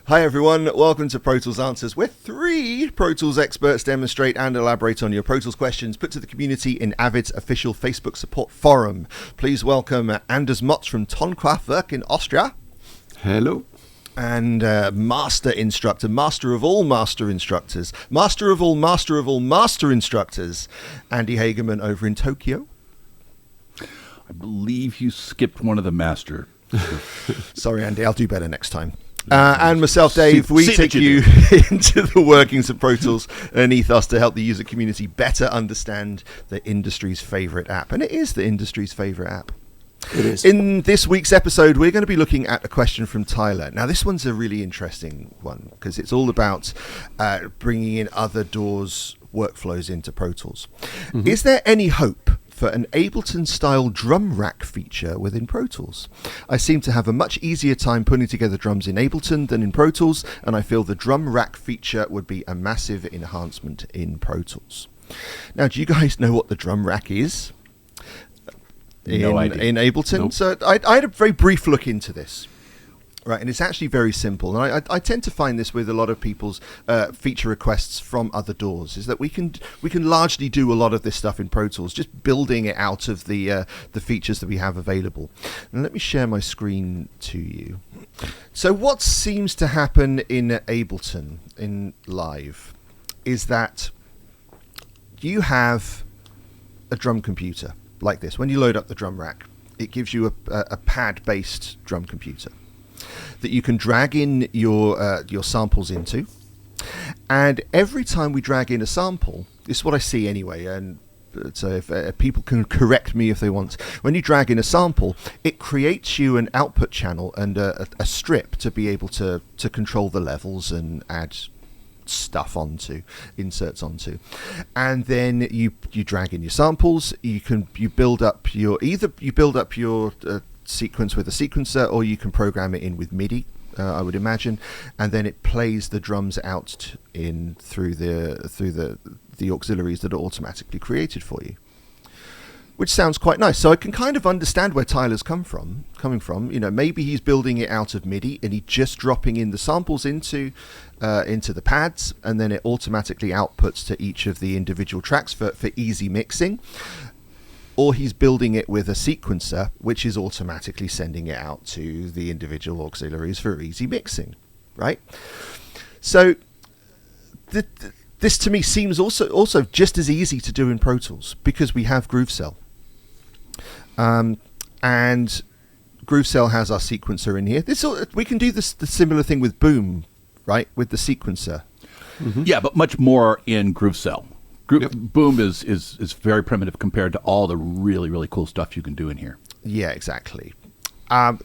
Hi everyone, welcome to Pro Tools Answers, where 3 Pro Tools experts demonstrate and elaborate on your Pro Tools questions put to the community in Avid's official Facebook support forum. Please welcome Anders Motz from Tonkraftwerk in Austria. Hello. And master instructor, master of all master instructors, master of all master of all master instructors, Andy Hageman over in Tokyo. I believe you skipped one of the master. Sorry, Andy, I'll do better next time. And myself, Dave, we take you into the workings of Pro Tools, an ethos to help the user community better understand the industry's favorite app. And it is the industry's favorite app. It is. In this week's episode, we're going to be looking at a question from Tyler. Now, this one's a really interesting one because it's all about bringing in other DAWs workflows into Pro Tools. Mm-hmm. Is there any hope for an Ableton-style drum rack feature within Pro Tools? I seem to have a much easier time putting together drums in Ableton than in Pro Tools, and I feel the drum rack feature would be a massive enhancement in Pro Tools. Now, do you guys know what the drum rack is? No idea. In Ableton? Nope. So I had a very brief look into this. Right, and it's actually very simple. And I tend to find this with a lot of people's feature requests from other DAWs, is that we can largely do a lot of this stuff in Pro Tools, just building it out of the features that we have available. And let me share my screen to you. So what seems to happen in Ableton, in Live, is that you have a drum computer like this. When you load up the drum rack, it gives you a pad-based drum computer that you can drag in your samples into, and every time we drag in a sample, this is what I see anyway, and so if people can correct me if they want. When you drag in a sample, it creates you an output channel and a strip to be able to control the levels and add stuff onto, inserts onto, and then you drag in your samples. You build up your sequence with a sequencer, or you can program it in with MIDI, I would imagine, and then it plays the drums out through the auxiliaries that are automatically created for you, which sounds quite nice. So I can kind of understand where Tyler's coming from. You know, maybe he's building it out of MIDI and he's just dropping in the samples into the pads, and then it automatically outputs to each of the individual tracks for easy mixing. Or he's building it with a sequencer, which is automatically sending it out to the individual auxiliaries for easy mixing, right? So this to me seems also just as easy to do in Pro Tools, because we have GrooveCell. And GrooveCell has our sequencer in here. We can do the similar thing with Boom, right, with the sequencer. Mm-hmm. Yeah, but much more in GrooveCell. Boom is very primitive compared to all the really, really cool stuff you can do in here. Yeah, exactly.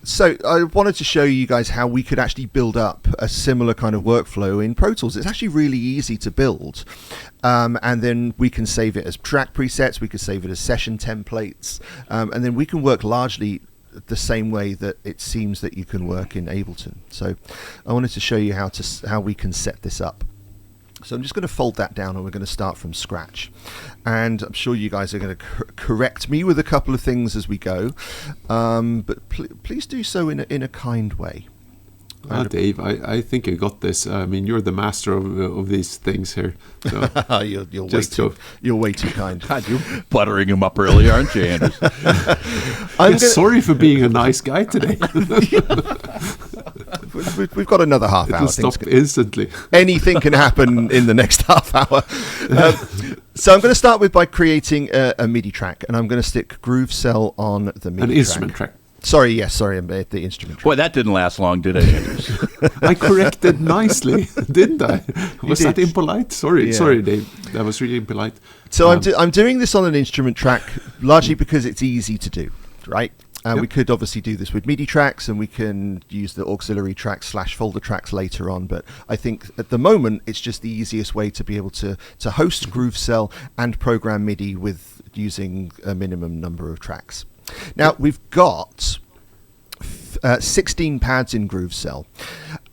So I wanted to show you guys how we could actually build up a similar kind of workflow in Pro Tools. It's actually really easy to build. And then we can save it as track presets. We can save it as session templates. And then we can work largely the same way that it seems that you can work in Ableton. So I wanted to show you how we can set this up. So I'm just going to fold that down, and we're going to start from scratch. And I'm sure you guys are going to correct me with a couple of things as we go, but please do so in a kind way. Dave, I think I got this. I mean, you're the master of these things here. So you're way too kind. God, you're buttering him up early, aren't you, Anders? Sorry for being a nice guy today. We've got another half hour. It'll stop instantly. Anything can happen in the next half hour. So I'm going to start by creating a MIDI track, and I'm going to stick GrooveCell on the MIDI track. An instrument track. Sorry, the instrument track. Boy, that didn't last long, did it, Anders? I corrected nicely, didn't I? Was that impolite? Sorry, Dave. That was really impolite. So I'm doing this on an instrument track largely because it's easy to do, right? Yep. We could obviously do this with MIDI tracks, and we can use the auxiliary tracks / folder tracks later on. But I think at the moment, it's just the easiest way to be able to host GrooveCell and program MIDI with using a minimum number of tracks. Now, we've got 16 pads in GrooveCell.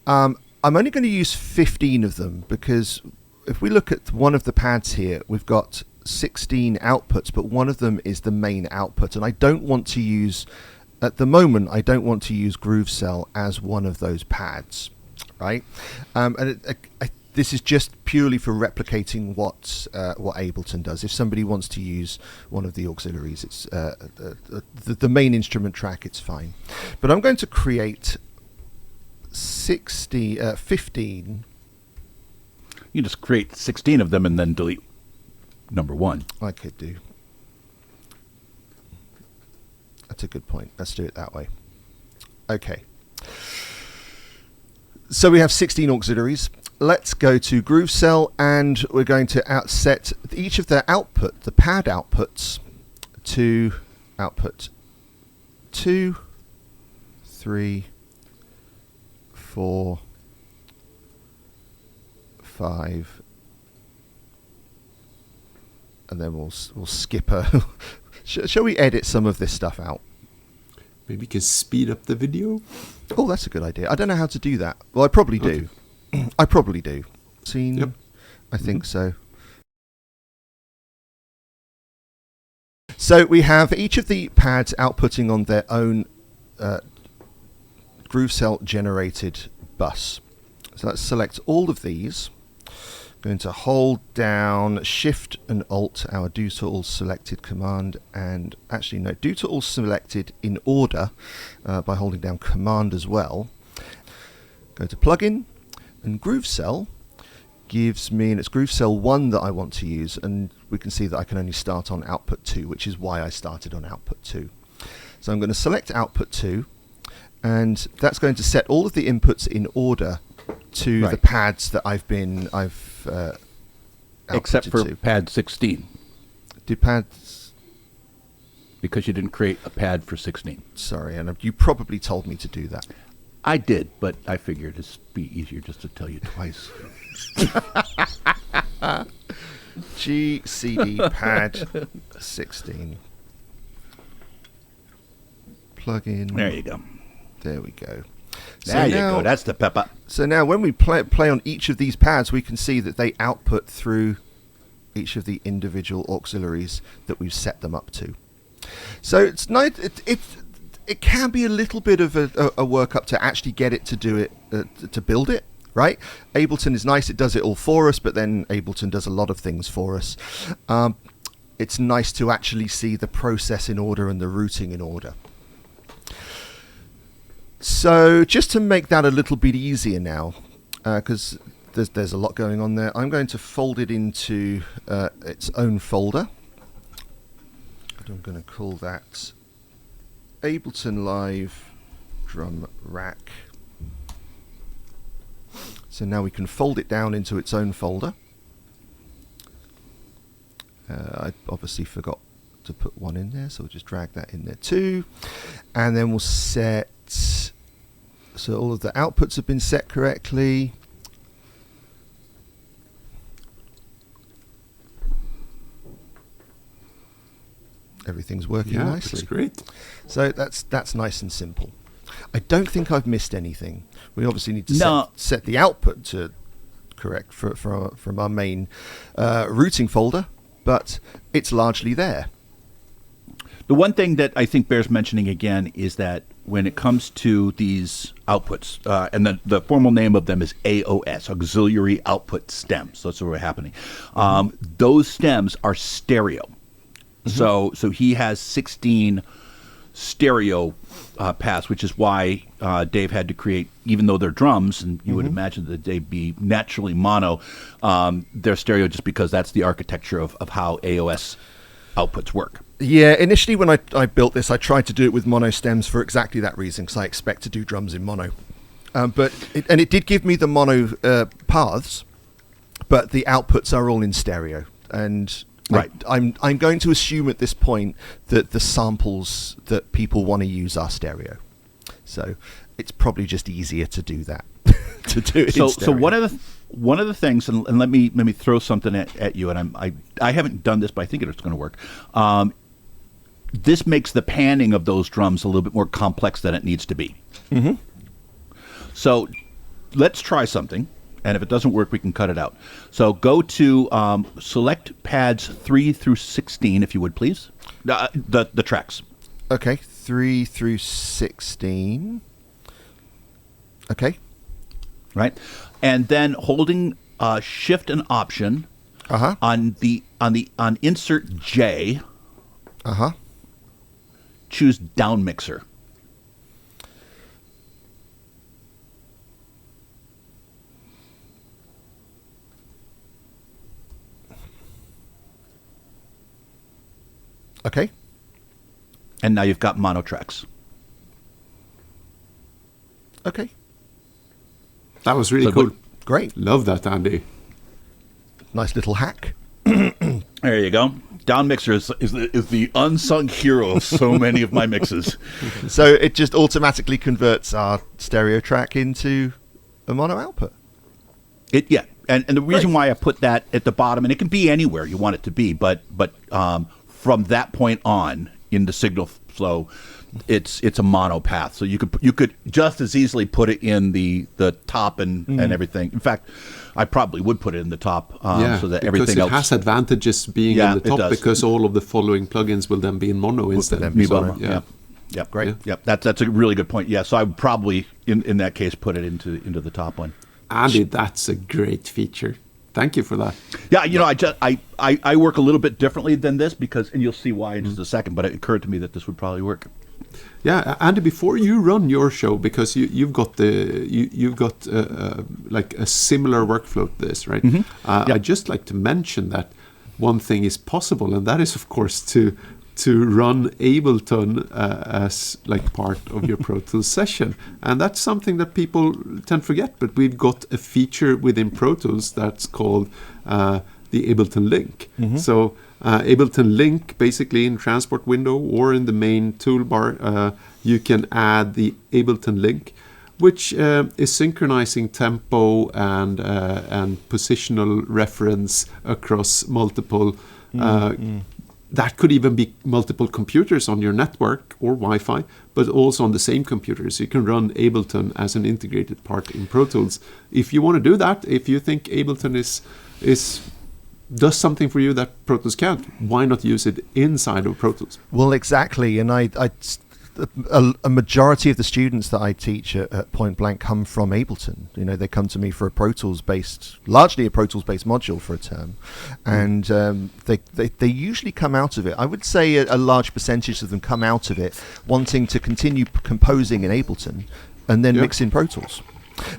I'm only going to use 15 of them, because if we look at one of the pads here, we've got 16 outputs, but one of them is the main output, and I don't want to use GrooveCell as one of those pads, right? This is just purely for replicating what Ableton does. If somebody wants to use one of the auxiliaries, it's the main instrument track, it's fine. But I'm going to create 15. You just create 16 of them and then delete number 1. I could do. That's a good point. Let's do it that way. Okay. So we have 16 auxiliaries. Let's go to GrooveCell, and we're going to set each of their output, the pad outputs, to output 2, 3, 4, 5, and then we'll skip a. Shall we edit some of this stuff out? Maybe you can speed up the video. Oh, that's a good idea. I don't know how to do that. Well, I probably do. Okay. I probably do. Scene? Yep. I think so. So we have each of the pads outputting on their own GrooveCell generated bus. So let's select all of these. Going to hold down Shift and Alt, our do to all selected command, and actually no, do to all selected in order by holding down Command as well. Go to Plugin, and GrooveCell gives me, and it's GrooveCell 1 that I want to use, and we can see that I can only start on output 2, which is why I started on output 2. So I'm going to select output 2, and that's going to set all of the inputs in order to the pads that I've except for to. pad 16. Do pads? Because you didn't create a pad for 16. Sorry, and you probably told me to do that. I did, but I figured it'd be easier just to tell you twice. GCD pad 16. Plug in. There you go. There we go. There you go. That's the pepper. So now when we play on each of these pads, we can see that they output through each of the individual auxiliaries that we've set them up to. So it's nice. It can be a little bit of a workup to actually get it to do it, to build it, right? Ableton is nice. It does it all for us, but then Ableton does a lot of things for us. It's nice to actually see the process in order and the routing in order. So just to make that a little bit easier now, because there's a lot going on there, I'm going to fold it into its own folder. And I'm going to call that Ableton Live Drum Rack. So now we can fold it down into its own folder. I obviously forgot to put one in there, so we'll just drag that in there too. And then we'll set, so all of the outputs have been set correctly. Everything's working nicely. That's great. So that's nice and simple. I don't think I've missed anything. We obviously need to set the output to correct from our main routing folder, but it's largely there. The one thing that I think bears mentioning again is that when it comes to these outputs, and the formal name of them is AOS, Auxiliary Output Stems. So that's what's happening. Those stems are stereo. Mm-hmm. So he has 16 stereo paths, which is why Dave had to create, even though they're drums, and you would imagine that they'd be naturally mono, they're stereo just because that's the architecture of how AOS outputs work. Yeah, initially when I built this, I tried to do it with mono stems for exactly that reason, because I expect to do drums in mono. But it did give me the mono paths, but the outputs are all in stereo. And right, I'm going to assume at this point that the samples that people want to use are stereo. So it's probably just easier to do that. to do it in stereo. So one of the things, and let me throw something at you, and I haven't done this, but I think it's going to work. This makes the panning of those drums a little bit more complex than it needs to be. Mm-hmm. So let's try something, and if it doesn't work, we can cut it out. So go to select pads 3 through 16, if you would, please. The tracks. Okay, 3 through 16. Okay. right? And then holding Shift and Option on Insert J. Choose Down Mixer. Okay. And now you've got mono tracks. Okay. That was really cool. Great. Love that, Andy. Nice little hack. There you go. Down Mixer is the unsung hero of so many of my mixes. So it just automatically converts our stereo track into a mono output. And the reason why I put that at the bottom, and it can be anywhere you want it to be, but from that point on in the signal flow, it's a mono path. So you could just as easily put it in the top and everything. In fact, I probably would put it in the top so that everything else. Because it has advantages being in the top because all of the following plugins will then be in mono instead. Yep. Great. Yep. That's a really good point. Yeah. So I would probably in that case put it into the top one. Andy, that's a great feature. Thank you for that. Yeah, I work a little bit differently than this and you'll see why in just a second. But it occurred to me that this would probably work. Yeah, Andy, before you run your show, because you've got like a similar workflow to this, right? I'd just like to mention that one thing is possible, and that is, of course, to run Ableton as like part of your Pro Tools session. And that's something that people tend to forget, but we've got a feature within Pro Tools that's called the Ableton Link. So Ableton Link, basically in transport window or in the main toolbar, you can add the Ableton Link, which is synchronizing tempo and positional reference across multiple that could even be multiple computers on your network or Wi-Fi, but also on the same computer. So you can run Ableton as an integrated part in Pro Tools. If you want to do that, if you think Ableton does something for you that Pro Tools can't, why not use it inside of Pro Tools? Well, exactly. And a majority of the students that I teach at Point Blank come from Ableton. They come to me for largely a Pro Tools based module for a term, and they usually come out of it. I would say a large percentage of them come out of it wanting to continue composing in Ableton and then mix in Pro Tools.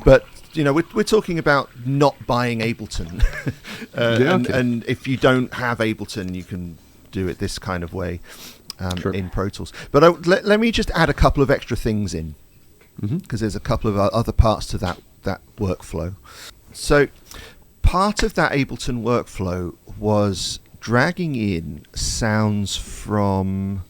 But we're talking about not buying Ableton, and if you don't have Ableton, you can do it this kind of way. In Pro Tools. But let me just add a couple of extra things in, because there's a couple of other parts to that workflow. So part of that Ableton workflow was dragging in sounds from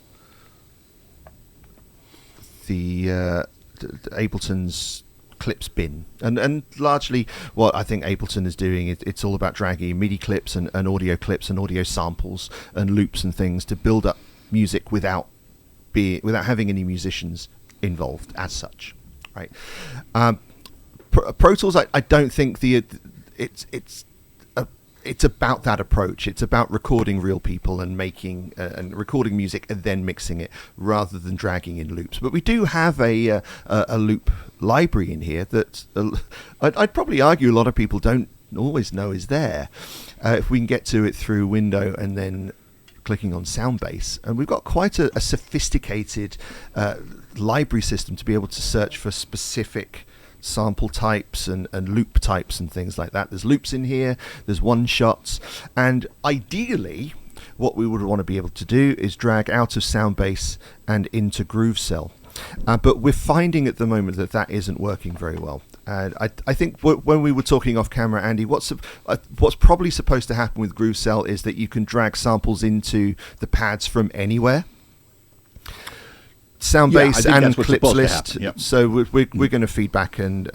the Ableton's clips bin, and largely what I think Ableton is doing, it's all about dragging MIDI clips and audio clips and audio samples and loops and things to build up music without having any musicians involved as such, right? Pro Tools, I don't think it's about that approach. It's about recording real people and making and recording music and then mixing it rather than dragging in loops. But we do have a loop library in here that I'd probably argue a lot of people don't always know is there. If we can get to it through Window and then clicking on Soundbase, and we've got quite a sophisticated library system to be able to search for specific sample types and loop types and things like that. There's loops in here, there's one shots, and ideally what we would want to be able to do is drag out of Soundbase and into GrooveCell. But we're finding at the moment that isn't working very well. And I think when we were talking off camera, Andy, what's probably supposed to happen with GrooveCell is that you can drag samples into the pads from anywhere. Soundbase and clips list. Yep. So we're going to feedback and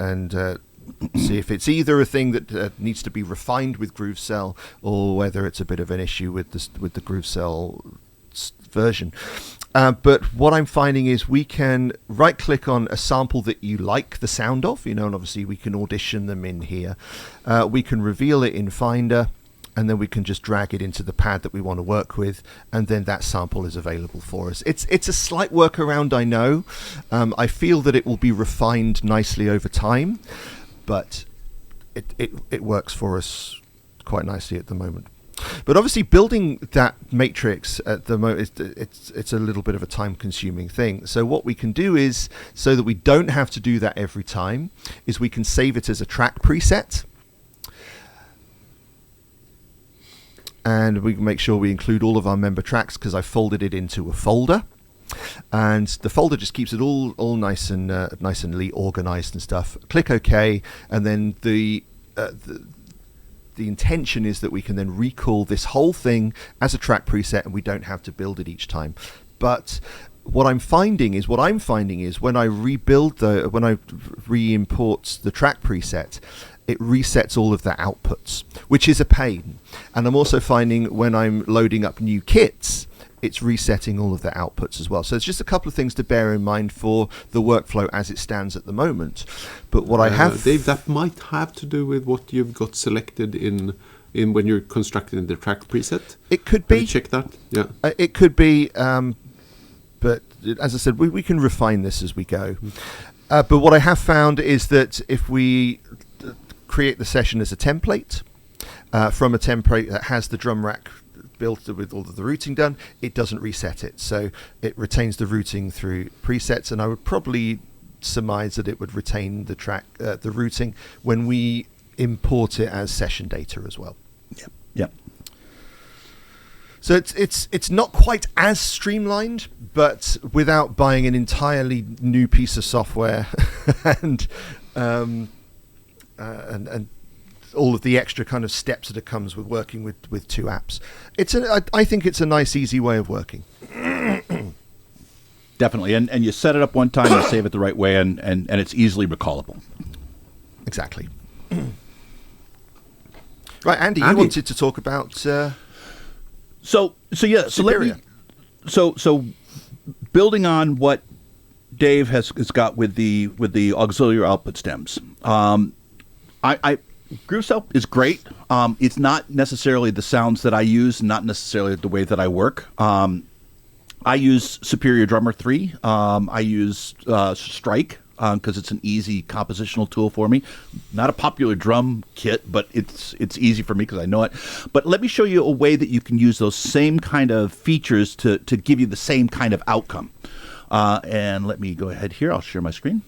see if it's either a thing that needs to be refined with GrooveCell or whether it's a bit of an issue with the GrooveCell version. But what I'm finding is we can right-click on a sample that you like the sound of, and obviously we can audition them in here. We can reveal it in Finder, and then we can just drag it into the pad that we want to work with, and then that sample is available for us. It's a slight workaround, I know. I feel that it will be refined nicely over time. but it works for us quite nicely at the moment. But obviously, building that matrix at the moment, it's a little bit of a time-consuming thing. So what we can do is, so that we don't have to do that every time, is we can save it as a track preset. And we can make sure we include all of our member tracks, because I folded it into a folder. And the folder just keeps it all nice and neat, organized and stuff. Click OK, and then the intention is that we can then recall this whole thing as a track preset, and we don't have to build it each time. But what I'm finding is when I re-import the track preset, it resets all of the outputs, which is a pain. And I'm also finding when I'm loading up new kits, it's resetting all of the outputs as well. So it's just a couple of things to bear in mind for the workflow as it stands at the moment. But what I have... Dave, that might have to do with what you've got selected in when you're constructing the track preset. It could be. Have you check that? Yeah. It could be, but as I said, we can refine this as we go. But what I have found is that if we create the session as a template, from a template that has the drum rack built with all of the routing done, it doesn't reset it. So it retains the routing through presets, and I would probably surmise that it would retain the track, the routing, when we import it as session data as well. Yep. So it's not quite as streamlined, but without buying an entirely new piece of software and all of the extra kind of steps that it comes with working with two apps. I think it's a nice, easy way of working. Definitely. And you set it up one time, you save it the right way, and it's easily recallable. Exactly. Right, Andy, you wanted to talk about So Superior. So building on what Dave has got with the auxiliary output stems. GrooveCell is great. It's not necessarily the sounds that I use, not necessarily the way that I work. I use Superior Drummer 3. I use Strike because it's an easy compositional tool for me. Not a popular drum kit, but it's easy for me because I know it. But let me show you a way that you can use those same kind of features to give you the same kind of outcome. And let me go ahead here. I'll share my screen.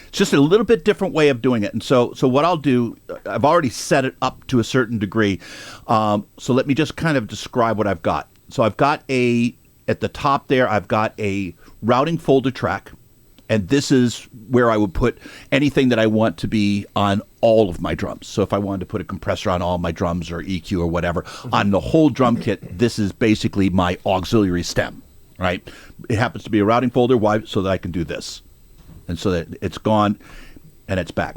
It's just a little bit different way of doing it. And so what I'll do, I've already set it up to a certain degree. So let me just kind of describe what I've got. So I've got at the top there, I've got a routing folder track. And this is where I would put anything that I want to be on all of my drums. So if I wanted to put a compressor on all my drums or EQ or whatever, on the whole drum kit, this is basically my auxiliary stem, right? It happens to be a routing folder. Why? So that I can do this. And so that it's gone and it's back.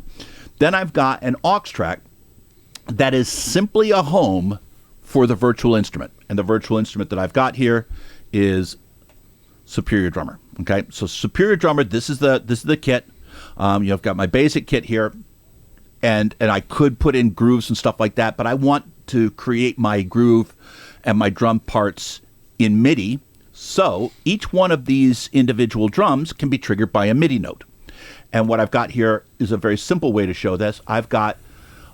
Then I've got an aux track that is simply a home for the virtual instrument. And the virtual instrument that I've got here is Superior Drummer. Okay, so Superior Drummer, this is the kit. I've got my basic kit here, and I could put in grooves and stuff like that, but I want to create my groove and my drum parts in MIDI. So each one of these individual drums can be triggered by a MIDI note. And what I've got here is a very simple way to show this. I've got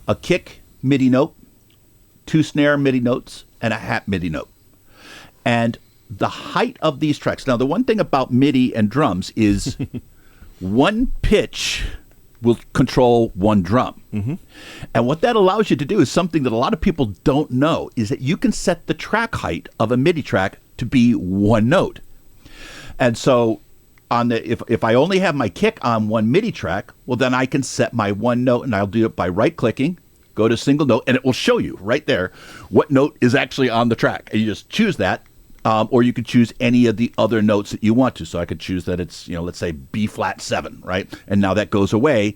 a kick MIDI note, 2 snare MIDI notes, and a hat MIDI note. And the height of these tracks. Now, the one thing about MIDI and drums is one pitch will control one drum. Mm-hmm. And what that allows you to do is something that a lot of people don't know, is that you can set the track height of a MIDI track to be one note. And so if I only have my kick on one MIDI track, well, then I can set my one note, and I'll do it by right-clicking, go to single note, and it will show you right there what note is actually on the track. And you just choose that, or you could choose any of the other notes that you want to. So I could choose that it's, let's say B flat 7, right? And now that goes away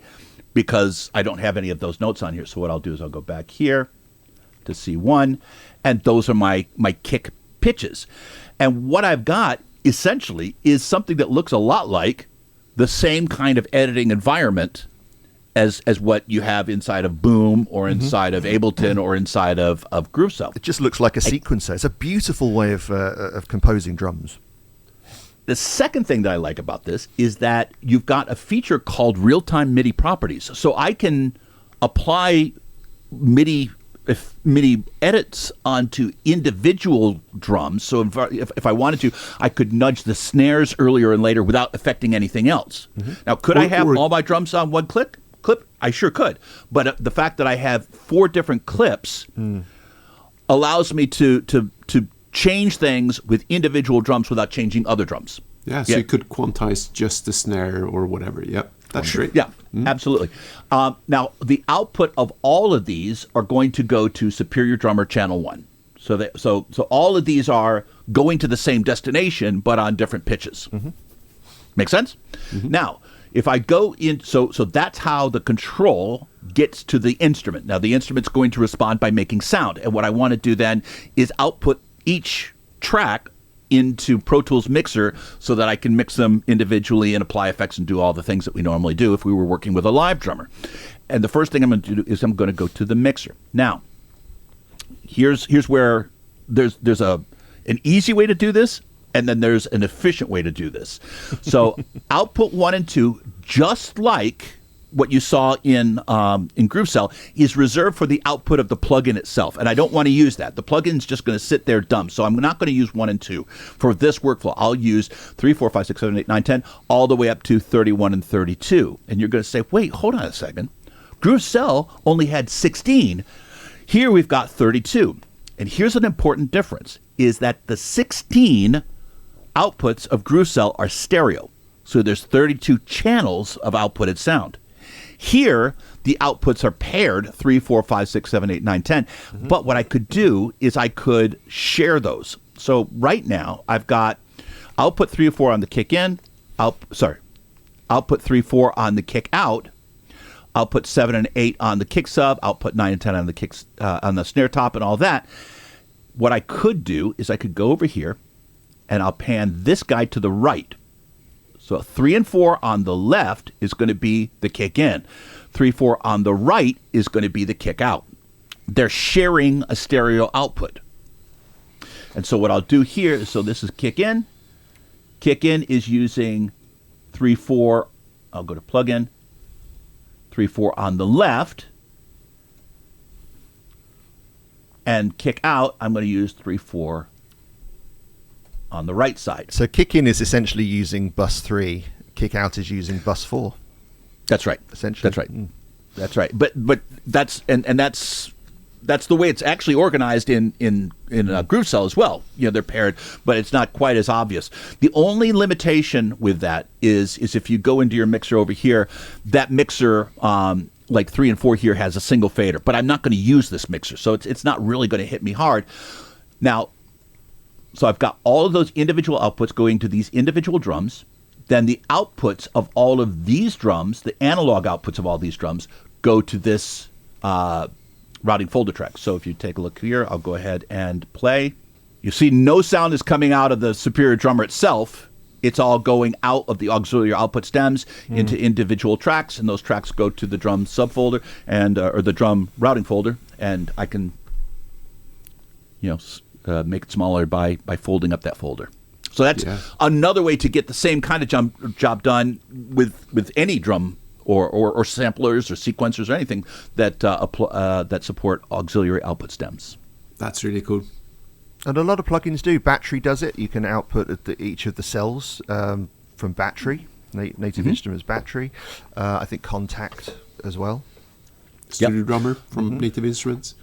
because I don't have any of those notes on here. So what I'll do is I'll go back here to C1, and those are my kick pitches. And what I've got essentially is something that looks a lot like the same kind of editing environment as what you have inside of Boom or inside of Ableton or inside of GrooveCell. It just looks like a sequencer. It's a beautiful way of composing drums. The second thing that I like about this is that you've got a feature called real-time MIDI properties. So I can apply MIDI edits onto individual drums. So if I wanted to, I could nudge the snares earlier and later without affecting anything else. Now, could I have all my drums on one clip? I sure could. But the fact that I have 4 different clips allows me to change things with individual drums without changing other drums. Yeah, so you could quantize just the snare or whatever. Yep, that's great. Yeah, absolutely. Now, the output of all of these are going to go to Superior Drummer Channel 1. So all of these are going to the same destination, but on different pitches. Make sense? Now, if I go in, so that's how the control gets to the instrument. Now, the instrument's going to respond by making sound. And what I want to do then is output each track into Pro Tools Mixer so that I can mix them individually and apply effects and do all the things that we normally do if we were working with a live drummer. And the first thing I'm going to do is I'm going to go to the mixer. Now, here's where there's an easy way to do this, and then there's an efficient way to do this. So output 1 and 2, just like what you saw in GrooveCell, is reserved for the output of the plugin itself. And I don't want to use that. The plugin's just going to sit there dumb. So I'm not going to use 1 and 2. For this workflow, I'll use 3, 4, 5, 6, 7, 8, 9, 10, all the way up to 31 and 32. And you're going to say, wait, hold on a second. GrooveCell only had 16. Here we've got 32. And here's an important difference, is that the 16 outputs of GrooveCell are stereo. So there's 32 channels of outputted sound. Here, the outputs are paired, 3, 4, 5, 6, 7, 8, 9, 10. But what I could do is I could share those. So right now, I've got output 3 or 4 on the kick in, output 3, 4 on the kick out, output 7 and 8 on the kick sub, output 9 and 10 on the kicks, on the snare top and all that. What I could do is I could go over here and I'll pan this guy to the right. So 3 and 4 on the left is going to be the kick in. 3, 4 on the right is going to be the kick out. They're sharing a stereo output. And so what I'll do here is, so this is kick in. Kick in is using 3, 4. I'll go to plugin. 3, 4 on the left. And kick out, I'm going to use 3, 4 on the right side. So kick in is essentially using bus 3. Kick out is using bus 4. That's right. Essentially. That's right. That's right. But that's that's the way it's actually organized in GrooveCell as well. You know, they're paired, but it's not quite as obvious. The only limitation with that is if you go into your mixer over here, that mixer like 3 and 4 here has a single fader, but I'm not going to use this mixer, so it's not really going to hit me hard. Now, so I've got all of those individual outputs going to these individual drums. Then the outputs of all of these drums, the analog outputs of all these drums, go to this routing folder track. So if you take a look here, I'll go ahead and play. You see no sound is coming out of the Superior Drummer itself. It's all going out of the auxiliary output stems into individual tracks, and those tracks go to the drum subfolder and or the drum routing folder, and I can, make it smaller by folding up that folder. So that's another way to get the same kind of job done with any drum or samplers or sequencers or anything that that support auxiliary output stems. That's really cool. And a lot of plugins do. Battery does it. You can output at each of the cells from battery. Native Instruments battery. I think Contact as well. Studio Drummer from Native Instruments.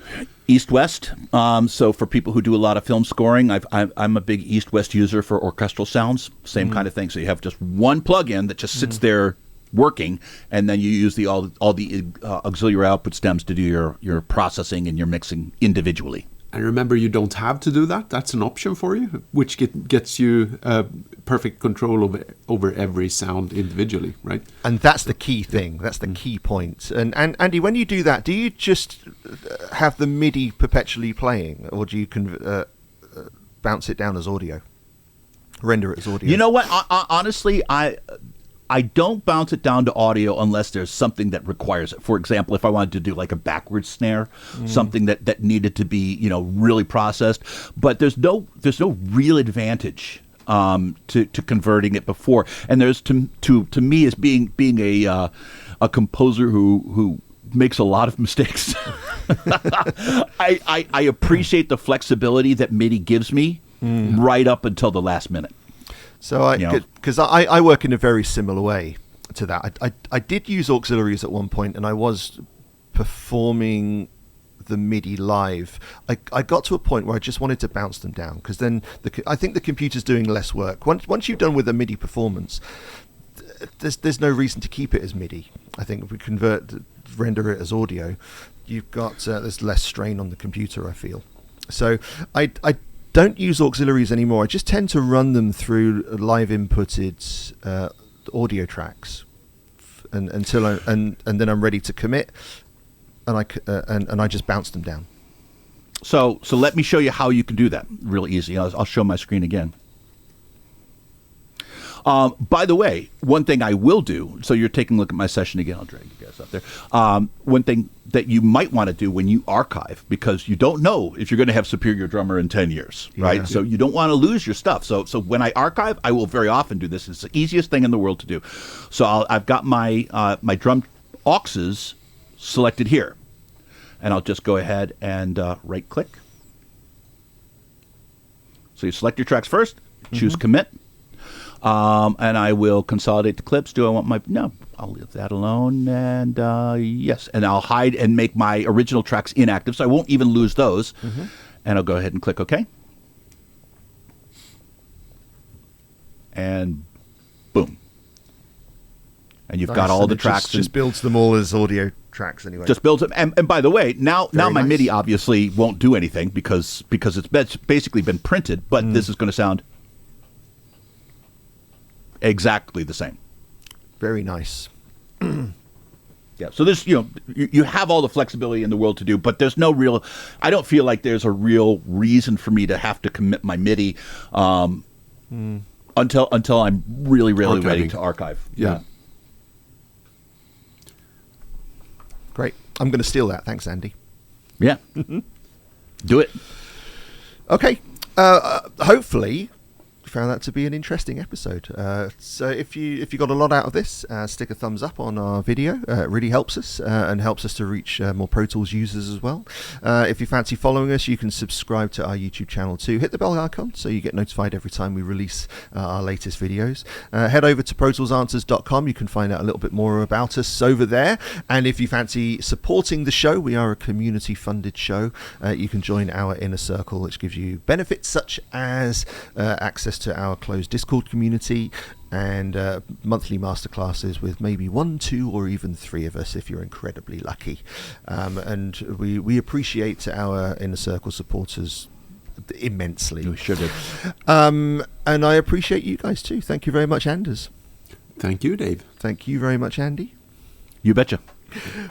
East-West. So for people who do a lot of film scoring, I'm a big East-West user for orchestral sounds. Same kind of thing. So you have just one plugin that just sits there working, and then you use all the auxiliary output stems to do your processing and your mixing individually. And remember, you don't have to do that. That's an option for you, which gets you perfect control over every sound individually, right? And that's the key thing. That's the key point. And Andy, when you do that, do you just have the MIDI perpetually playing, or do you bounce it down as audio, render it as audio? You know what? Honestly, I don't bounce it down to audio unless there's something that requires it. For example, if I wanted to do like a backwards snare, something that needed to be really processed. But there's no real advantage to converting it before. And there's to me as being a composer who makes a lot of mistakes. I appreciate the flexibility that MIDI gives me right up until the last minute. So because I work in a very similar way to that. I did use auxiliaries at one point, and I was performing the MIDI live. I got to a point where I just wanted to bounce them down, because then I think the computer's doing less work. Once you've done with a MIDI performance, there's no reason to keep it as MIDI. I think if we render it as audio, you've got there's less strain on the computer, I feel. So I don't use auxiliaries anymore. I just tend to run them through live inputted audio tracks until and then I'm ready to commit, and I just bounce them down. So let me show you how you can do that. Real easy. I'll show my screen again. By the way, one thing I will do, so you're taking a look at my session again, I'll drag you guys up there. One thing that you might want to do when you archive, because you don't know if you're going to have Superior Drummer in 10 years, right? Yeah. So you don't want to lose your stuff. So when I archive, I will very often do this. It's the easiest thing in the world to do. So I've got my my drum auxes selected here, and I'll just go ahead and right-click. So you select your tracks first, choose Commit. And I will consolidate the clips. Do I want my... No, I'll leave that alone. And yes, and I'll hide and make my original tracks inactive, so I won't even lose those. And I'll go ahead and click OK. And boom. And you've got all the tracks. Just builds them all as audio tracks anyway. Just builds them. And by the way, now my nice. MIDI obviously won't do anything because it's basically been printed, but this is going to sound exactly the same. Very nice. Yeah. So there's, you have all the flexibility in the world to do, but there's no real, I don't feel like there's a real reason for me to have to commit my MIDI until I'm really ready to archive. Yeah. Great. I'm going to steal that. Thanks, Andy. Yeah. Do it. Okay. Hopefully you found that to be an interesting episode. So if you got a lot out of this, stick a thumbs up on our video. It really helps us and helps us to reach more Pro Tools users as well. If you fancy following us, you can subscribe to our YouTube channel too. Hit the bell icon so you get notified every time we release our latest videos. Head over to ProToolsAnswers.com. You can find out a little bit more about us over there. And if you fancy supporting the show, we are a community-funded show. You can join our inner circle, which gives you benefits such as access to our closed Discord community and monthly masterclasses with maybe 1, 2, or even 3 of us if you're incredibly lucky. And we appreciate our inner circle supporters immensely. We should. And I appreciate you guys too. Thank you very much, Anders. Thank you, Dave. Thank you very much, Andy. You betcha.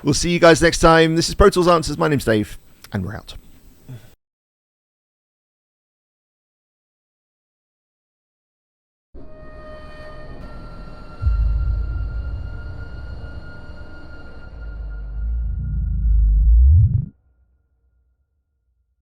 We'll see you guys next time. This is Pro Tools Answers. My name's Dave, and we're out.